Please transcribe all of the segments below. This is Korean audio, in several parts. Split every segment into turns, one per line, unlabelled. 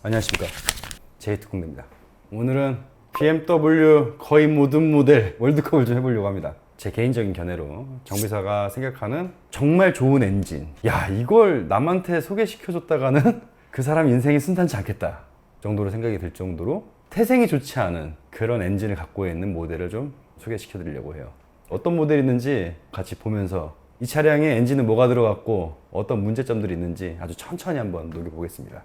안녕하십니까, 제이특공대입니다. 오늘은 BMW 거의 모든 모델 월드컵을 좀 해보려고 합니다. 제 개인적인 견해로 정비사가 생각하는 정말 좋은 엔진, 야 이걸 남한테 소개시켜줬다가는 그 사람 인생이 순탄치 않겠다 정도로 생각이 들 정도로 태생이 좋지 않은 그런 엔진을 갖고 있는 모델을 좀 소개시켜 드리려고 해요. 어떤 모델이 있는지 같이 보면서 이 차량에 엔진은 뭐가 들어갔고 어떤 문제점들이 있는지 아주 천천히 한번 녹여보겠습니다.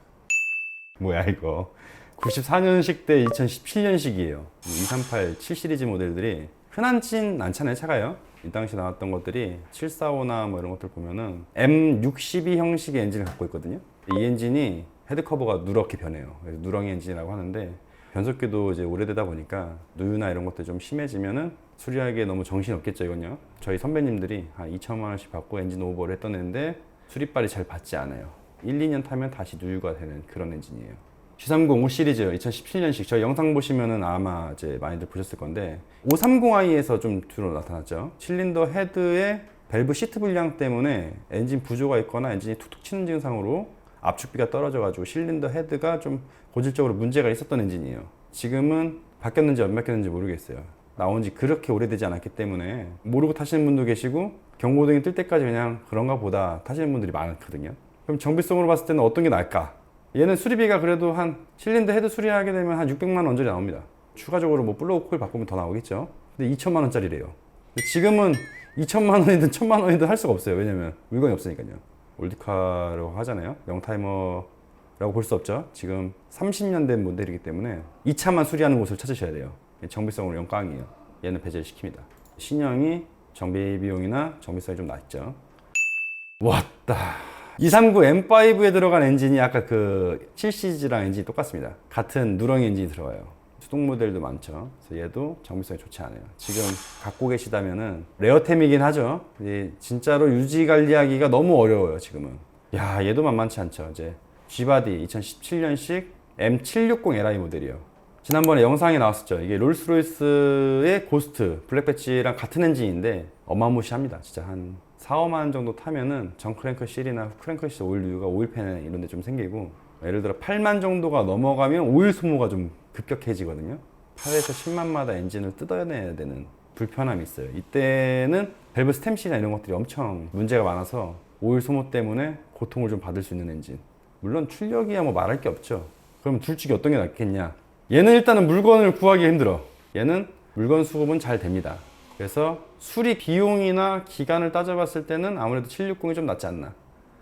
뭐야 이거, 94년식 대 2017년식이에요 238 7시리즈 모델들이 흔하진 않잖아요. 차가요. 이 당시 나왔던 것들이 745나 뭐 이런 것들 보면은 M62 형식의 엔진을 갖고 있거든요. 이 엔진이 헤드커버가 누렇게 변해요. 그래서 누렁이 엔진이라고 하는데, 변속기도 이제 오래되다 보니까 누유나 이런 것들 좀 심해지면은 수리하기에 너무 정신이 없겠죠. 이건요, 저희 선배님들이 한 2천만 원씩 받고 엔진 오버를 했던 애인데 수리빨이 잘 받지 않아요. 1, 2년 타면 다시 누유가 되는 그런 엔진이에요. G30 5시리즈 2017년식, 저희 영상 보시면은 아마 이제 많이들 보셨을 건데 530i에서 좀 주로 나타났죠. 실린더 헤드의 밸브 시트 불량 때문에 엔진 부조가 있거나 엔진이 툭툭 치는 증상으로 압축비가 떨어져 가지고 실린더 헤드가 좀 고질적으로 문제가 있었던 엔진이에요. 지금은 바뀌었는지 안 바뀌었는지 모르겠어요. 나온 지 그렇게 오래되지 않았기 때문에 모르고 타시는 분도 계시고 경고등이 뜰 때까지 그냥 그런가 보다 타시는 분들이 많거든요. 그럼 정비성으로 봤을 때는 어떤 게 나을까? 얘는 수리비가 그래도 한 실린더 헤드 수리하게 되면 한 600만 원 언저리 나옵니다. 추가적으로 뭐 플러그 코일 바꾸면 더 나오겠죠. 근데 2천만 원짜리래요. 지금은 2천만 원이든 1천만 원이든 할 수가 없어요. 왜냐면 물건이 없으니까요. 올드카라고 하잖아요. 영타이머라고 볼 수 없죠. 지금 30년 된 모델이기 때문에 2차만 수리하는 곳을 찾으셔야 돼요. 정비성으로 영광이에요. 얘는 배제를 시킵니다. 신형이 정비 비용이나 정비성이 좀 낮죠. 왔다. 239 M5에 들어간 엔진이 아까 그 7시리즈랑 엔진이 똑같습니다. 같은 누렁이 엔진이 들어가요. 수동 모델도 많죠. 그래서 얘도 정비성이 좋지 않아요. 지금 갖고 계시다면은 레어템이긴 하죠. 진짜로 유지 관리하기가 너무 어려워요. 지금은. 야, 얘도 만만치 않죠. 이제 G바디 2017년식 M760Li 모델이에요. 지난번에 영상에 나왔었죠. 이게 롤스로이스의 고스트 블랙 배치랑 같은 엔진인데 어마무시합니다. 진짜 한 4, 5만 정도 타면은 전 크랭크실이나 크랭크실 오일 누유가 오일팬 이런 데 좀 생기고, 예를 들어 8만 정도가 넘어가면 오일 소모가 좀 급격해지거든요. 8에서 10만마다 엔진을 뜯어내야 되는 불편함이 있어요. 이때는 밸브 스템실이나 이런 것들이 엄청 문제가 많아서 오일 소모 때문에 고통을 좀 받을 수 있는 엔진. 물론 출력이야 뭐 말할 게 없죠. 그럼 둘 중에 어떤 게 낫겠냐? 얘는 일단은 물건을 구하기 힘들어. 얘는 물건 수급은 잘 됩니다. 그래서 수리 비용이나 기간을 따져봤을 때는 아무래도 760이 좀 낫지 않나.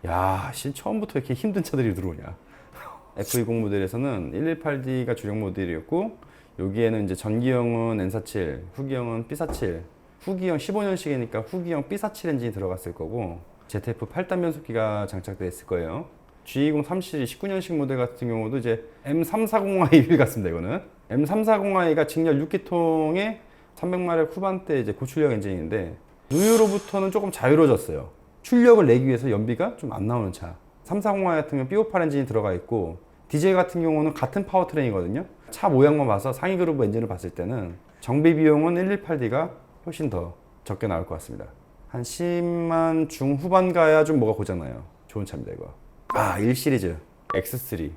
야, 처음부터 이렇게 힘든 차들이 들어오냐. F20 모델에서는 118D가 주력 모델이었고, 여기에는 이제 전기형은 N47, 후기형은 B47, 후기형 15년식이니까 후기형 B47 엔진이 들어갔을 거고, ZF 8단 변속기가 장착되어 있을 거예요. G20 3시리즈 19년식 모델 같은 경우도 이제 M340i 같습니다. 이거는 M340i가 직렬 6기통에 300마력 후반대 이제 고출력 엔진인데, 누유로부터는 조금 자유로워졌어요. 출력을 내기 위해서 연비가 좀 안 나오는 차. 340i 같은 경우는 B58 엔진이 들어가 있고, 디젤 같은 경우는 같은 파워트레인이거든요. 차 모양만 봐서 상위 그룹 엔진을 봤을 때는 정비 비용은 118D가 훨씬 더 적게 나올 것 같습니다. 한 10만 중후반 가야 좀 뭐가 고장나요. 좋은 차입니다 이거. 아, 1시리즈 X3.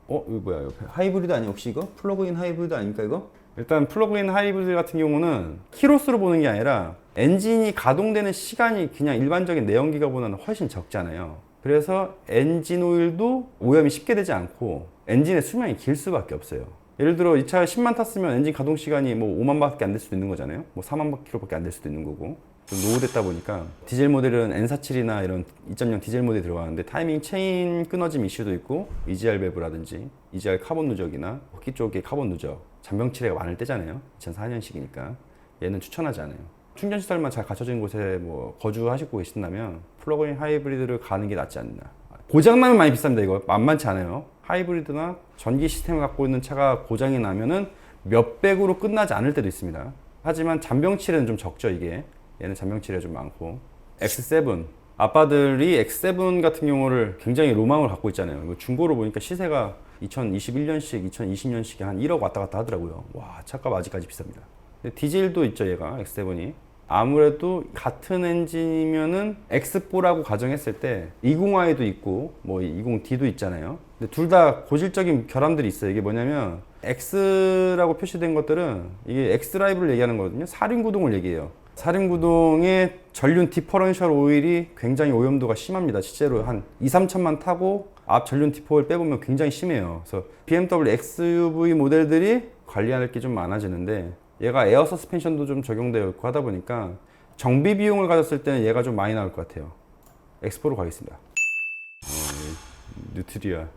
이거 뭐야, 이거 하이브리드 아니야 혹시? 이거 플러그인 하이브리드 아닙니까 이거? 일단 플러그인 하이브리드 같은 경우는 키로수로 보는 게 아니라 엔진이 가동되는 시간이 그냥 일반적인 내연기관보다는 훨씬 적잖아요. 그래서 엔진 오일도 오염이 쉽게 되지 않고 엔진의 수명이 길 수밖에 없어요. 예를 들어 이 차가 10만 탔으면 엔진 가동 시간이 뭐 5만 밖에 안 될 수도 있는 거잖아요. 뭐 4만 킬로밖에 안 될 수도 있는 거고. 좀 노후됐다 보니까 디젤 모델은 N47이나 이런 2.0 디젤 모델이 들어가는데 타이밍 체인 끊어짐 이슈도 있고, EGR 밸브라든지 EGR 카본 누적이나 바퀴 쪽에 카본 누적, 잔병치레가 많을 때잖아요. 2004년식이니까 얘는 추천하지 않아요. 충전 시설만 잘 갖춰진 곳에 뭐 거주하시고 계신다면 플러그인 하이브리드를 가는 게 낫지 않나. 고장나면 많이 비쌉니다. 이거 만만치 않아요. 하이브리드나 전기 시스템을 갖고 있는 차가 고장이 나면은 몇백으로 끝나지 않을 때도 있습니다. 하지만 잔병치레는 좀 적죠. 이게 얘는 잔병치레가 좀 많고. X7, 아빠들이 X7 같은 경우를 굉장히 로망을 갖고 있잖아요. 중고로 보니까 시세가 2021년식, 2020년식에 한 1억 왔다 갔다 하더라고요. 와, 차값 아직까지 비쌉니다. 디젤도 있죠, 얘가 X7이. 아무래도 같은 엔진이면은 X4라고 가정했을 때 20i도 있고 뭐 20D도 있잖아요. 근데 둘 다 고질적인 결함들이 있어요. 이게 뭐냐면 X라고 표시된 것들은 이게 X드라이브를 얘기하는 거거든요. 사륜구동을 얘기해요. 사륜구동의 전륜 디퍼런셜 오일이 굉장히 오염도가 심합니다. 실제로 한 2, 3천만 타고 앞 전륜 디퍼를 빼보면 굉장히 심해요. 그래서 BMW XUV 모델들이 관리할 게 좀 많아지는데 얘가 에어 서스펜션도 좀 적용되어 있고 하다 보니까 정비 비용을 가졌을 때는 얘가 좀 많이 나올 것 같아요. X4로 가겠습니다. 뉴트리아.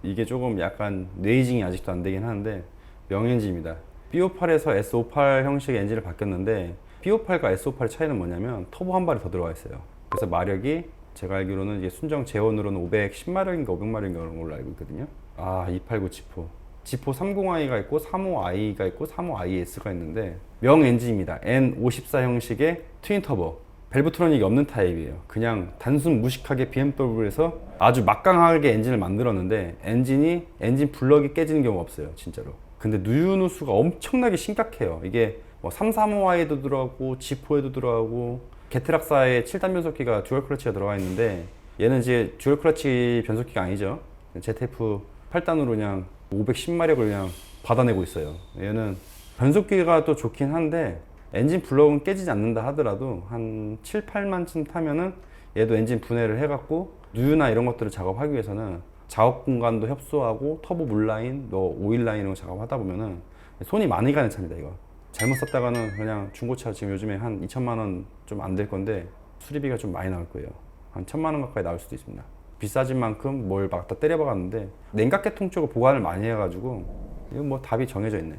이게 조금 약간 레이징이 아직도 안 되긴 하는데 명엔진입니다. B58에서 S58 형식의 엔진을 바뀌었는데 B58과 S58의 차이는 뭐냐면 터보 한 발이 더 들어가 있어요. 그래서 마력이 제가 알기로는 이게 순정 제원으로는 510마력인가 500마력인가 그런 걸로 알고 있거든요. 아, 289 지포. 지포 30i가 있고 35i가 있고 35iS가 있는데 명 엔진입니다. N54 형식의 트윈 터보. 밸브트로닉이 없는 타입이에요. 그냥 단순 무식하게 BMW에서 아주 막강하게 엔진을 만들었는데 엔진 블럭이 깨지는 경우가 없어요. 진짜로. 근데 누유누수가 엄청나게 심각해요. 이게 뭐 335i에도 들어가고 G4에도 들어가고 게트락사의 7단 변속기가 듀얼 클러치가 들어가 있는데 얘는 이제 듀얼 클러치 변속기가 아니죠. ZF 8단으로 그냥 510마력을 그냥 받아내고 있어요. 얘는 변속기가 또 좋긴 한데 엔진 블럭은 깨지지 않는다 하더라도 한 7, 8만쯤 타면은 얘도 엔진 분해를 해갖고 누유나 이런 것들을 작업하기 위해서는 작업 공간도 협소하고 터보 물라인, 오일 라인 이런 거 작업하다 보면은 손이 많이 가는 차입니다. 이거 잘못 썼다가는 그냥 중고차 지금 요즘에 한 2천만 원 좀 안 될 건데 수리비가 좀 많이 나올 거예요. 한 1,000만 원 가까이 나올 수도 있습니다. 비싸진 만큼 뭘 막 다 때려박았는데 냉각계통 쪽을 보관을 많이 해가지고 이거 뭐 답이 정해져 있네.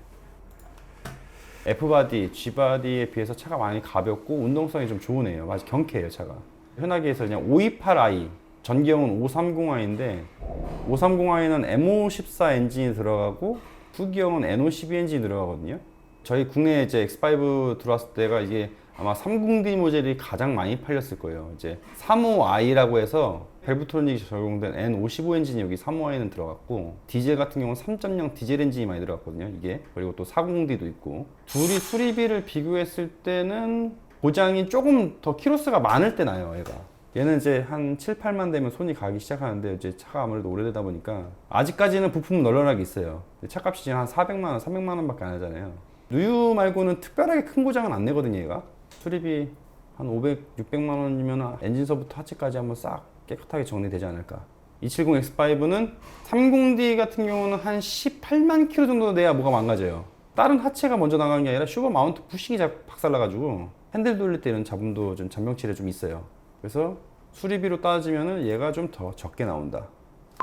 F바디, G바디에 비해서 차가 많이 가볍고 운동성이 좀 좋은 애예요. 아주 경쾌해요 차가. 흔하게 해서 그냥 528i, 전기형은 530i인데 530i는 M54 엔진이 들어가고 후기형은 N52 엔진이 들어가거든요. 저희 국내에 이제 X5 들어왔을 때가 이게 아마 30D 모델이 가장 많이 팔렸을 거예요. 이제 35i라고 해서 밸브트로닉이 적용된 N55 엔진이 여기 35i는 들어갔고 디젤 같은 경우는 3.0 디젤 엔진이 많이 들어갔거든요. 이게 그리고 또 40D도 있고 둘이 수리비를 비교했을 때는 고장이 조금 더 키로수가 많을 때 나요. 얘가 얘는 이제 한 7, 8만 되면 손이 가기 시작하는데 이제 차가 아무래도 오래되다 보니까 아직까지는 부품은 널널하게 있어요. 차값이 지금 한 400만 원, 300만 원밖에 안 하잖아요. 누유 말고는 특별하게 큰 고장은 안 내거든요. 얘가 수리비 한 500, 600만 원이면 엔진서부터 하체까지 한번 싹 깨끗하게 정리되지 않을까. 270X5는 30D 같은 경우는 한 18만 킬로 정도 내야 뭐가 망가져요. 다른 하체가 먼저 나가는 게 아니라 슈퍼 마운트 부싱이 박살나가지고 핸들 돌릴 때 이런 잡음도 좀 잔병치레 좀 있어요. 그래서 수리비로 따지면은 얘가 좀 더 적게 나온다.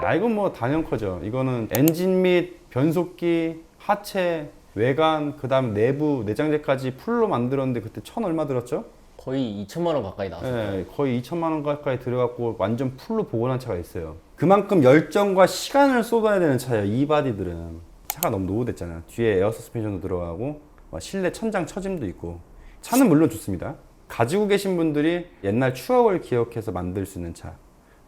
야, 이건 뭐 단연커죠. 이거는 엔진 및 변속기, 하체, 외관, 그 다음 내부, 내장재까지 풀로 만들었는데 그때 얼마 들었죠?
거의 2천만 원 가까이 나왔어요.
네, 거의 2천만 원 가까이 들어갔고 완전 풀로 복원한 차가 있어요. 그만큼 열정과 시간을 쏟아야 되는 차예요. 이 바디들은 차가 너무 노후됐잖아. 뒤에 에어 서스펜션도 들어가고 실내 천장 처짐도 있고 차는 물론 좋습니다. 가지고 계신 분들이 옛날 추억을 기억해서 만들 수 있는 차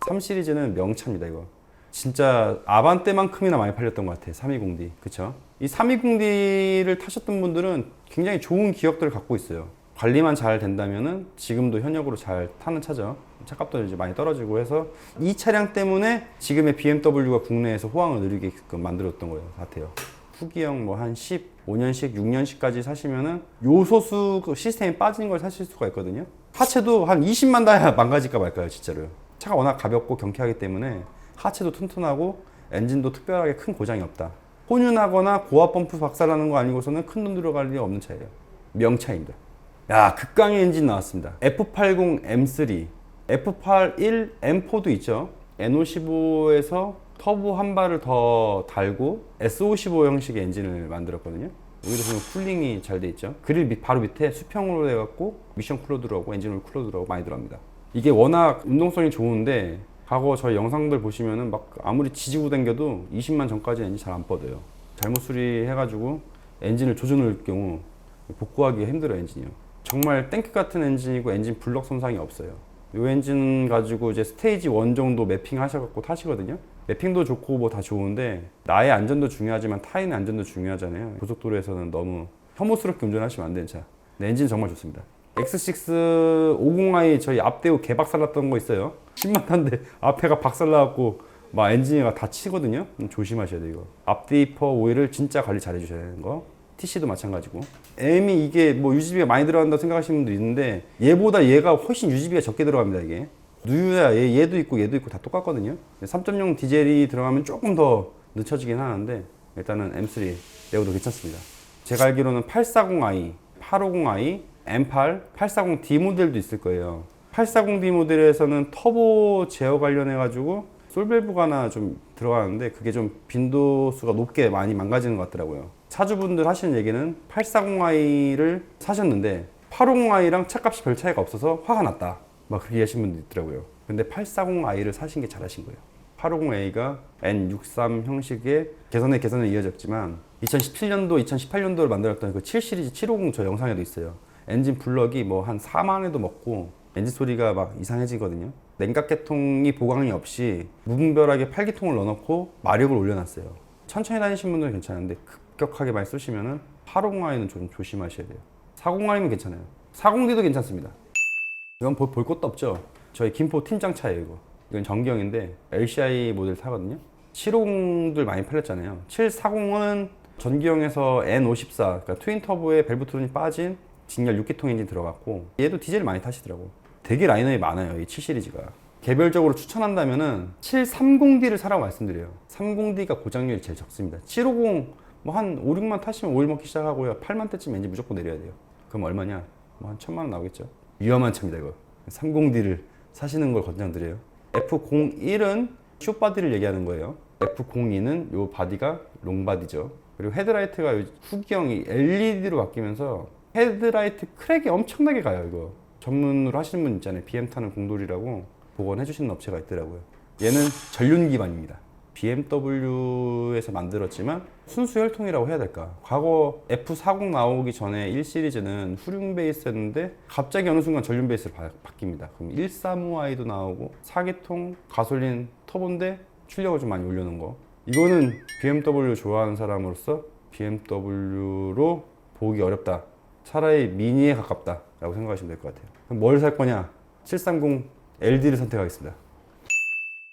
3 시리즈는 명차입니다. 이거 진짜 아반떼만큼이나 많이 팔렸던 것 같아요. 320D 그쵸? 이 320D를 타셨던 분들은 굉장히 좋은 기억들을 갖고 있어요. 관리만 잘 된다면은 지금도 현역으로 잘 타는 차죠. 차값도 이제 많이 떨어지고 해서 이 차량 때문에 지금의 BMW가 국내에서 호황을 누리게끔 만들었던 거예요 같아요. 후기형 뭐 한 15년씩 6년씩까지 사시면은 요소수 시스템이 빠지는 걸 사실 수가 있거든요. 하체도 한 20만 달야 망가질까 말까요 진짜로요. 차가 워낙 가볍고 경쾌하기 때문에 하체도 튼튼하고 엔진도 특별하게 큰 고장이 없다. 혼윤하거나 고압 펌프 박살나는 거 아니고서는 큰 돈 들어갈 일이 없는 차예요. 명차입니다. 야, 극강의 엔진 나왔습니다. F80M3, F81M4도 있죠. N55에서 터보 한 발을 더 달고 S55 형식의 엔진을 만들었거든요. 여기도 보면 쿨링이 잘 돼 있죠. 그릴 바로 밑에 수평으로 해갖고 미션 쿨러 들어가고 엔진 오일 쿨러 들어가고 많이 들어갑니다. 이게 워낙 운동성이 좋은데 과거 저희 영상들 보시면은 막 아무리 지지고 당겨도 20만 전까지 엔진 잘 안 뻗어요. 잘못 수리해가지고 엔진을 조져놓을 경우 복구하기가 힘들어요. 엔진이요. 정말 탱크 같은 엔진이고 엔진 블럭 손상이 없어요. 이 엔진 가지고 이제 스테이지 1 정도 매핑 하셔갖고 타시거든요. 매핑도 좋고 뭐 다 좋은데 나의 안전도 중요하지만 타인의 안전도 중요하잖아요. 고속도로에서는 너무 혐오스럽게 운전하시면 안 되는 차. 근데 엔진 정말 좋습니다. X6 50i 저희 앞대우 개박살났던 거 있어요. 10만 탄데 앞에가 박살나갖고 막 엔진이가 다 치거든요. 조심하셔야 돼요 이거. 앞디퍼 오일을 진짜 관리 잘 해주셔야 되는 거. TC도 마찬가지고. M이 이게 뭐 유지비가 많이 들어간다고 생각하시는 분도 있는데 얘보다 얘가 훨씬 유지비가 적게 들어갑니다 이게. 누유야 얘도 있고 얘도 있고 다 똑같거든요. 3.0 디젤이 들어가면 조금 더 늦춰지긴 하는데 일단은 M3 내고도 괜찮습니다. 제가 알기로는 840i, 850i, M8, 840D 모델도 있을 거예요. 840D 모델에서는 터보 제어 관련해가지고 솔밸브가 좀 들어가는데 그게 좀 빈도수가 높게 많이 망가지는 것 같더라고요. 차주분들 하시는 얘기는 840i를 사셨는데 850i랑 차값이 별 차이가 없어서 화가 났다. 막 그렇게 하신 분도 있더라고요. 근데 840i를 사신 게 잘하신 거예요. 850A가 N63 형식의 개선에 이어졌지만 2017년도, 2018년도를 만들었던 그 7 시리즈 750 저 영상에도 있어요. 엔진 블럭이 뭐 한 4만에도 먹고 엔진 소리가 막 이상해지거든요. 냉각계통이 보강이 없이 무분별하게排기통을 넣어놓고 마력을 올려놨어요. 천천히 다니시는 분들은 괜찮은데 급격하게 많이 쏘시면은 850i는 좀 조심하셔야 돼요. 40i면 괜찮아요. 40D도 괜찮습니다. 이건 볼 것도 없죠. 저희 김포 팀장 차예요 이거. 이건 전경인데 LCI 모델 타거든요. 750들 많이 팔렸잖아요. 740은 전기형에서 N54, 그러니까 트윈 터보에 밸브 트론이 빠진 직렬 6기통 엔진 들어갔고 얘도 디젤 많이 타시더라고. 되게 라인업이 많아요 이 7 시리즈가. 개별적으로 추천한다면은 730D를 사라고 말씀드려요. 30D가 고장률이 제일 적습니다. 750 뭐 한 5, 6만 타시면 오일 먹기 시작하고요. 8만 대쯤 엔진 무조건 내려야 돼요. 그럼 얼마냐? 뭐 한 1000만 원 나오겠죠. 위험한 차입니다 이거. 30D를 사시는 걸 권장드려요. F01은 숏바디를 얘기하는 거예요. F02는 요 바디가 롱바디죠. 그리고 헤드라이트가 후기형이 LED로 바뀌면서 헤드라이트 크랙이 엄청나게 가요 이거. 전문으로 하시는 분 있잖아요. BM 타는 공돌이라고 복원해 주시는 업체가 있더라고요. 얘는 전륜 기반입니다. BMW에서 만들었지만 순수 혈통이라고 해야 될까? 과거 F40 나오기 전에 1 시리즈는 후륜 베이스였는데 갑자기 어느 순간 전륜 베이스로 바뀝니다. 그럼 135i도 나오고 4기통 가솔린 터보인데 출력을 좀 많이 올려놓은 거. 이거는 BMW 좋아하는 사람으로서 BMW로 보기 어렵다. 차라리 미니에 가깝다 라고 생각하시면 될 것 같아요. 그럼 뭘 살 거냐? 730 LD를 선택하겠습니다.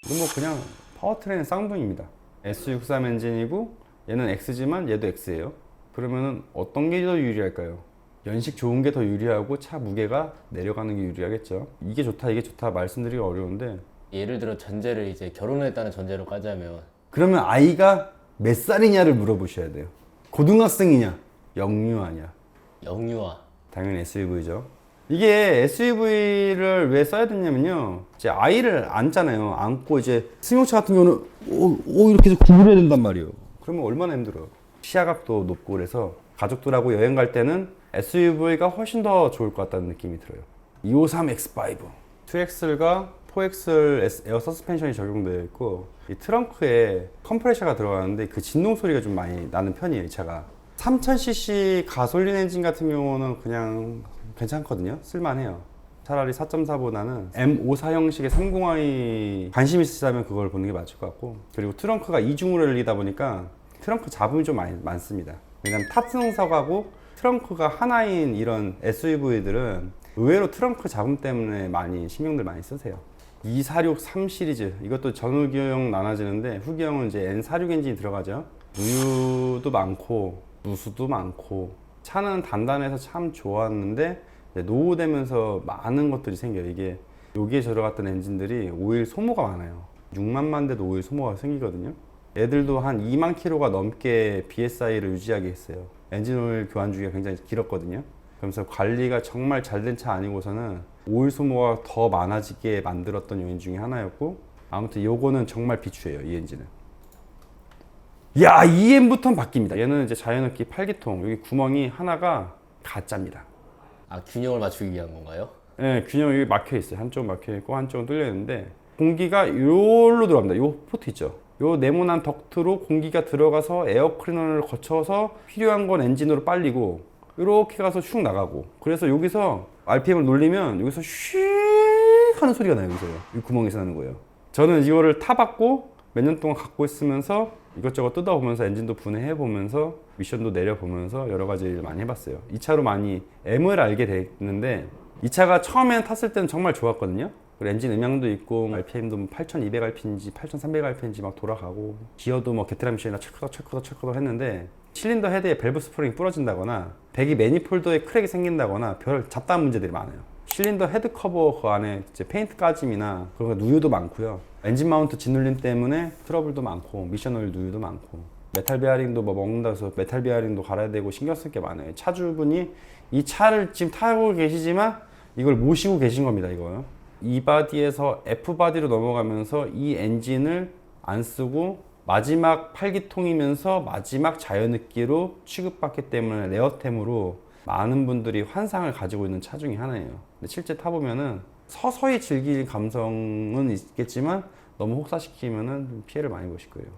이건 뭐 그냥 파워트레인 쌍둥이입니다. S63 엔진이고 얘는 X지만 얘도 X예요. 그러면은 어떤 게 더 유리할까요? 연식 좋은 게 더 유리하고 차 무게가 내려가는 게 유리하겠죠. 이게 좋다 이게 좋다 말씀드리기가 어려운데
예를 들어 전제를 이제 결혼했다는 전제로 까자면
그러면 아이가 몇 살이냐를 물어보셔야 돼요. 고등학생이냐 영유아냐.
영유아.
당연히 SUV죠. 이게 SUV를 왜 써야 되냐면요. 이제 아이를 안잖아요. 안고 이제 승용차 같은 경우는 이렇게 해서 구부려야 된단 말이에요. 그러면 얼마나 힘들어요. 시야각도 높고 그래서 가족들하고 여행 갈 때는 SUV가 훨씬 더 좋을 것 같다는 느낌이 들어요. 253 X5, 2X가 4X 에어 서스펜션이 적용되어 있고 이 트렁크에 컴프레셔가 들어가는데 그 진동 소리가 좀 많이 나는 편이에요 이 차가. 3000cc 가솔린 엔진 같은 경우는 그냥 괜찮거든요. 쓸만해요. 차라리 4.4보다는 M54 형식의 30i 관심 있으시다면 그걸 보는 게 맞을 것 같고, 그리고 트렁크가 이중으로 열리다 보니까 트렁크 잡음이 좀 많습니다. 왜냐면 탑승석하고 트렁크가 하나인 이런 SUV들은 의외로 트렁크 잡음 때문에 신경들 많이 쓰세요. 246 3 시리즈 이것도 전후기형 나눠지는데 후기형은 이제 N46 엔진이 들어가죠. 누유도 많고 누수도 많고 차는 단단해서 참 좋았는데 노후되면서 많은 것들이 생겨요. 여기에 들어갔던 엔진들이 오일 소모가 많아요. 6만만 대도 오일 소모가 생기거든요. 애들도 한 2만 킬로가 넘게 BSI를 유지하게 했어요. 엔진 오일 교환 주기가 굉장히 길었거든요. 그러면서 관리가 정말 잘 된 차 아니고서는 오일 소모가 더 많아지게 만들었던 요인 중에 하나였고, 아무튼 요거는 정말 비추예요, 이 엔진은. 야, EM부터는 바뀝니다. 얘는 이제 자연흡기 8기통, 여기 구멍이 하나가 가짜입니다.
아, 균형을 맞추기 위한 건가요?
네, 균형이 여기 막혀 있어요. 한쪽은 막혀 있고 한쪽은 뚫려 있는데 공기가 요로 들어갑니다. 요 포트 있죠. 요 네모난 덕트로 공기가 들어가서 에어 클리너를 거쳐서 필요한 건 엔진으로 빨리고 이렇게 가서 슉 나가고, 그래서 여기서 RPM을 놀리면 여기서 슉 하는 소리가 나요. 여기서 이 구멍에서 나는 거예요. 저는 이거를 타봤고 몇 년 동안 갖고 있으면서 이것저것 뜯어보면서 엔진도 분해해보면서 미션도 내려보면서 여러 가지를 많이 해봤어요. 이 차로 많이 M을 알게 됐는데 이 차가 처음에 탔을 때는 정말 좋았거든요. 그리고 엔진 음향도 있고 RPM도 8200rpm인지 8300rpm인지 막 돌아가고 기어도 뭐 게트라미션이나 철커덕 했는데 실린더 헤드에 밸브 스프링이 부러진다거나 배기 매니폴더에 크랙이 생긴다거나 별 잡다한 문제들이 많아요. 실린더 헤드 커버 그 안에 이제 페인트 까짐이나 그런 거 누유도 많고요. 엔진 마운트 짓눌림 때문에 트러블도 많고 미션 오일 누유도 많고 메탈 베어링도 뭐 먹는다 해서 메탈 베어링도 갈아야 되고 신경 쓸 게 많아요. 차주분이 이 차를 지금 타고 계시지만 이걸 모시고 계신 겁니다. 이거요. E 바디에서 F 바디로 넘어가면서 이 엔진을 안 쓰고 마지막 8기통이면서 마지막 자연흡기로 취급받기 때문에 레어템으로 많은 분들이 환상을 가지고 있는 차 중에 하나예요. 근데 실제 타보면은 서서히 즐길 감성은 있겠지만 너무 혹사시키면은 피해를 많이 보실 거예요.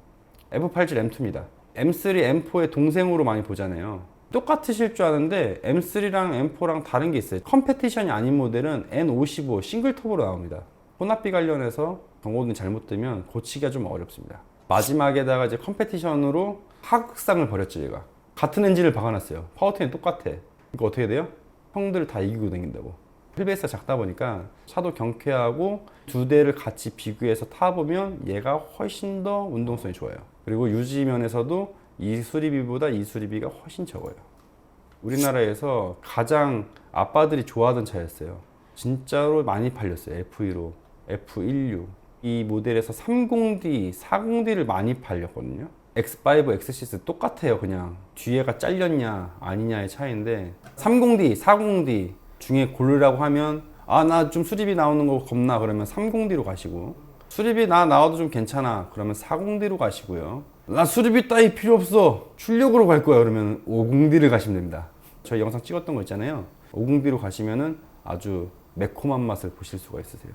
F87 M2입니다. M3, M4의 동생으로 많이 보잖아요. 똑같으실 줄 아는데 M3랑 M4랑 다른 게 있어요. 컴페티션이 아닌 모델은 N55 싱글 톱으로 나옵니다. 혼합비 관련해서 경고등이 잘못 뜨면 고치기가 좀 어렵습니다. 마지막에다가 이제 컴페티션으로 하극상을 벌였죠. 얘가 같은 엔진을 박아놨어요. 파워트레인 똑같아. 그러니까 어떻게 돼요? 형들 다 이기고 다닌다고. 휠베이스가 작다 보니까 차도 경쾌하고 두 대를 같이 비교해서 타보면 얘가 훨씬 더 운동성이 좋아요. 그리고 유지 면에서도 이 수리비보다 이 수리비가 훨씬 적어요. 우리나라에서 가장 아빠들이 좋아하던 차였어요. 진짜로 많이 팔렸어요. F15, F16 이 모델에서 30D, 40D를 많이 팔렸거든요. X5, X6 똑같아요. 그냥 뒤에가 잘렸냐 아니냐의 차이인데 30D, 40D 중에 고르라고 하면 아 나 좀 수리비 나오는 거 겁나 그러면 30D로 가시고 수리비 나와도 좀 괜찮아 그러면 40D로 가시고요. 나 수리비 따위 필요 없어 출력으로 갈 거야 그러면 50D를 가시면 됩니다. 저희 영상 찍었던 거 있잖아요. 50D로 가시면은 아주 매콤한 맛을 보실 수가 있으세요.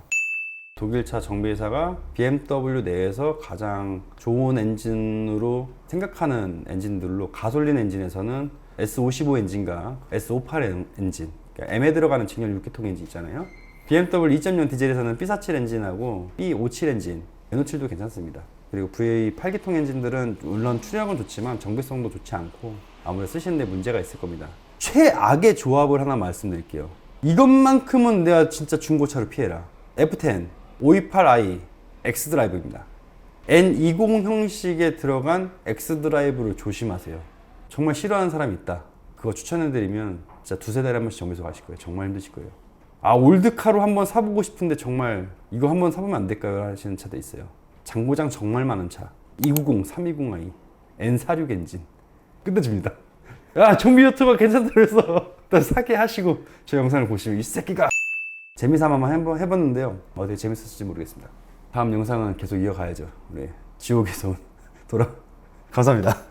독일차 정비회사가 BMW 내에서 가장 좋은 엔진으로 생각하는 엔진들로 가솔린 엔진에서는 S55 엔진과 S58 엔진 그러니까 M에 들어가는 직렬 6기통 엔진 있잖아요. BMW 2.0 디젤에서는 B47 엔진하고 B57 엔진 N57도 괜찮습니다. 그리고 V8 기통 엔진들은 물론 출력은 좋지만 정비성도 좋지 않고 아무래도 쓰시는데 문제가 있을 겁니다. 최악의 조합을 하나 말씀드릴게요. 이것만큼은 내가 진짜 중고차로 피해라. F10 528i X드라이브입니다. N20 형식에 들어간 X드라이브를 조심하세요. 정말 싫어하는 사람이 있다. 그거 추천해드리면 진짜 두세 달에 한 번씩 정비소 가실 거예요. 정말 힘드실 거예요. 아 올드카로 한번 사보고 싶은데 정말 이거 한번 사보면 안 될까요? 하시는 차도 있어요. 장고장 정말 많은 차 290, 320i N46 엔진 끝내줍니다. 야 정비 유튜버 괜찮다 그래서 또 사게 하시고 저 영상을 보시면 이 새끼가 재미삼아만 한번 해봤는데요. 어떻게 재밌었을지 모르겠습니다. 다음 영상은 계속 이어가야죠. 우리 지옥에서 돌아 감사합니다.